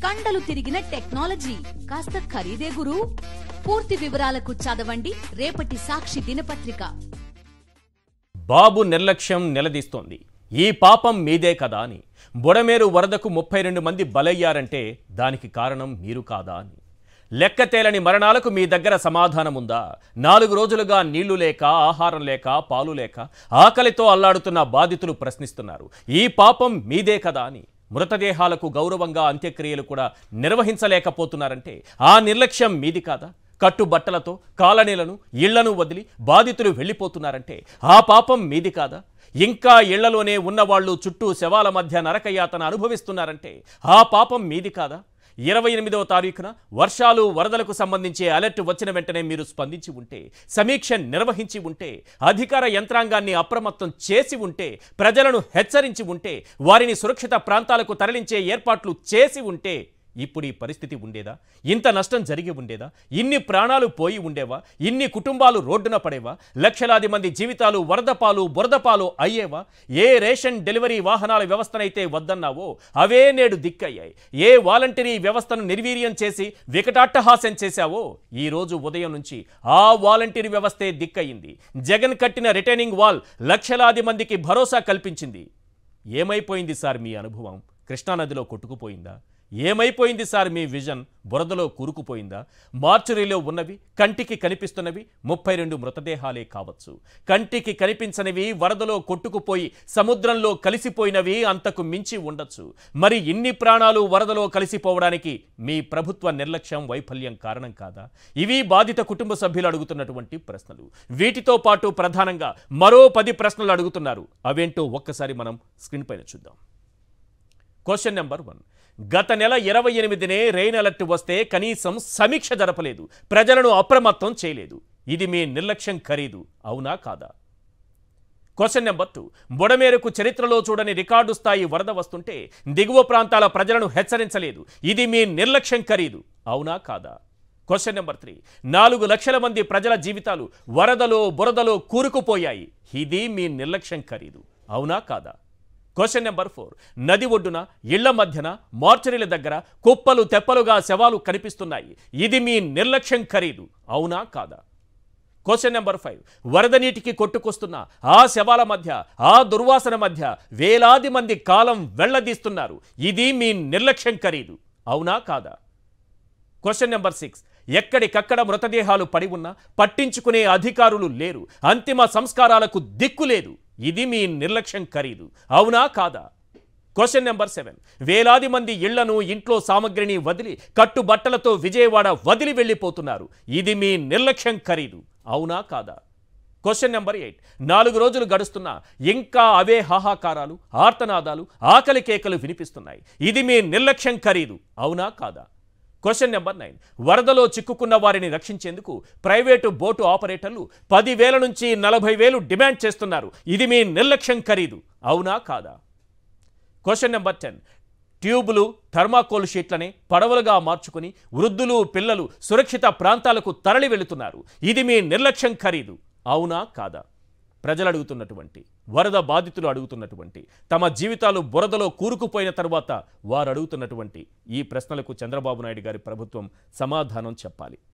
కండలు తిరిగిన టెక్నాలజీ కాస్త ఖరీదే గురు. పూర్తి వివరాలకు చదవండి రేపటి సాక్షి దినపత్రిక. బాబు నిర్లక్ష్యం నిలదీస్తోంది. ఈ పాపం మీదే కదా అని. బుడమేరు వరదకు 32 మంది బలయ్యారంటే దానికి కారణం మీరు కాదా అని. లెక్కతేలని మరణాలకు మీ దగ్గర సమాధానముందా? 4 రోజులుగా నీళ్లు లేక, ఆహారం లేక, పాలు లేక, ఆకలితో అల్లాడుతున్న బాధితులు ప్రశ్నిస్తున్నారు. ఈ పాపం మీదే కదా అని. మృతదేహాలకు గౌరవంగా అంత్యక్రియలు కూడా నిర్వహించలేకపోతున్నారంటే ఆ నిర్లక్ష్యం మీది కాదా? కట్టుబట్టలతో కాలనీలను, ఇళ్లను వదిలి బాధితులు వెళ్ళిపోతున్నారంటే ఆ పాపం మీది కాదా? ఇంకా ఇళ్లలోనే ఉన్నవాళ్లు చుట్టూ శవాల మధ్య నరకయాతన అనుభవిస్తున్నారంటే ఆ పాపం మీది కాదా? 28వ తారీఖున వర్షాలు వరదలకు సంబంధించి అలర్ట్ వచ్చిన వెంటనే మీరు స్పందించి ఉంటే, సమీక్ష నిర్వహించి ఉంటే, అధికార యంత్రాంగాన్ని అప్రమత్తం చేసి ఉంటే, ప్రజలను హెచ్చరించి ఉంటే, వారిని సురక్షిత ప్రాంతాలకు తరలించే ఏర్పాట్లు చేసి ఉంటే ఇప్పుడు ఈ పరిస్థితి ఉండేదా? ఇంత నష్టం జరిగి ఉండేదా? ఇన్ని ప్రాణాలు పోయి ఉండేవా? ఇన్ని కుటుంబాలు రోడ్డున పడేవా? లక్షలాది మంది జీవితాలు వరదపాలు బురదపాలు అయ్యేవా? ఏ రేషన్ డెలివరీ వాహనాల వ్యవస్థనైతే వద్దన్నావో అవే నేడు దిక్కయ్యాయి. ఏ వాలంటరీ వ్యవస్థను నిర్వీర్యం చేసి వికటాట్టహాస్యం చేశావో ఈ రోజు ఉదయం నుంచి ఆ వాలంటరీ వ్యవస్థే దిక్కయింది. జగన్ కట్టిన రిటైనింగ్ వాల్ లక్షలాది మందికి భరోసా కల్పించింది. ఏమైపోయింది సార్ మీ అనుభవం? కృష్ణానదిలో కొట్టుకుపోయిందా? ఏమైపోయింది సార్ మీ విజన్? బురదలో కూరుకుపోయిందా? మార్చురీలో ఉన్నవి, కంటికి కనిపిస్తున్నవి 32 మృతదేహాలే కావచ్చు. కంటికి కనిపించనివి వరదలో కొట్టుకుపోయి సముద్రంలో కలిసిపోయినవి అంతకు మించి ఉండొచ్చు. మరి ఇన్ని ప్రాణాలు వరదలో కలిసిపోవడానికి మీ ప్రభుత్వ నిర్లక్ష్యం, వైఫల్యం కారణం కాదా? ఇవి బాధిత కుటుంబ సభ్యులు అడుగుతున్నటువంటి ప్రశ్నలు. వీటితో పాటు ప్రధానంగా మరో 10 ప్రశ్నలు అడుగుతున్నారు. అవేంటో ఒక్కసారి మనం స్క్రీన్ పైన చూద్దాం. Question number 1. గత నెల 28నే రెయిన్ అలర్ట్ వస్తే కనీసం సమీక్ష జరపలేదు, ప్రజలను అప్రమత్తం చేయలేదు. ఇది మీ నిర్లక్ష్యం ఖరీదు, అవునా కాదా? Question number 2. బుడమేరుకు చరిత్రలో చూడని రికార్డు స్థాయి వరద వస్తుంటే దిగువ ప్రాంతాల ప్రజలను హెచ్చరించలేదు. ఇది మీ నిర్లక్ష్యం ఖరీదు, అవునా కాదా? Question number 3. 4 లక్షల మంది ప్రజల జీవితాలు వరదలో బురదలో కూరుకుపోయాయి. ఇది మీ నిర్లక్ష్యం ఖరీదు, అవునా కాదా? Question number 4. నది ఒడ్డున, ఇళ్ల మధ్యన, మార్చరీల దగ్గర కుప్పలు తెప్పలుగా శవాలు కనిపిస్తున్నాయి. ఇది మీ నిర్లక్ష్యం ఖరీదు, అవునా కాదా? Question number 5. వరద నీటికి కొట్టుకొస్తున్న ఆ శవాల మధ్య, ఆ దుర్వాసన మధ్య వేలాది మంది కాలం వెళ్లదీస్తున్నారు. ఇది మీ నిర్లక్ష్యం ఖరీదు, అవునా కాదా? Question number 6. ఎక్కడికక్కడ మృతదేహాలు పడి ఉన్నా పట్టించుకునే అధికారులు లేరు. అంతిమ సంస్కారాలకు దిక్కు లేదు. ఇది మీ నిర్లక్ష్యం ఖరీదు, అవునా కాదా? Question number 7. వేలాది మంది ఇళ్లను, ఇంట్లో సామగ్రిని వదిలి కట్టుబట్టలతో విజయవాడ వదిలి వెళ్ళిపోతున్నారు. ఇది మీ నిర్లక్ష్యం ఖరీదు, అవునా కాదా? Question number 8. 4 రోజులు గడుస్తున్నా ఇంకా అవే హాహాకారాలు, ఆర్తనాదాలు, ఆకలి కేకలు వినిపిస్తున్నాయి. ఇది మీ నిర్లక్ష్యం ఖరీదు, అవునా కాదా? Question number 9. వరదలో చిక్కుకున్న వారిని రక్షించేందుకు ప్రైవేటు బోటు ఆపరేటర్లు 10,000 నుంచి 40,000 డిమాండ్ చేస్తున్నారు. ఇది మీ నిర్లక్ష్యం ఖరీదు, అవునా కాదా? Question number 10. ట్యూబులు, థర్మాకోల్ షీట్లని పడవలుగా మార్చుకుని వృద్ధులు, పిల్లలు సురక్షిత ప్రాంతాలకు తరలి వెళుతున్నారు. ఇది మీ నిర్లక్ష్యం ఖరీదు, అవునా కాదా? ప్రజలు అడుగుతున్నటువంటి, వరద బాధితులు అడుగుతున్నటువంటి, తమ జీవితాలు బురదలో కూరుకుపోయిన తర్వాత వారు అడుగుతున్నటువంటి ఈ ప్రశ్నలకు చంద్రబాబు నాయుడు గారి ప్రభుత్వం సమాధానం చెప్పాలి.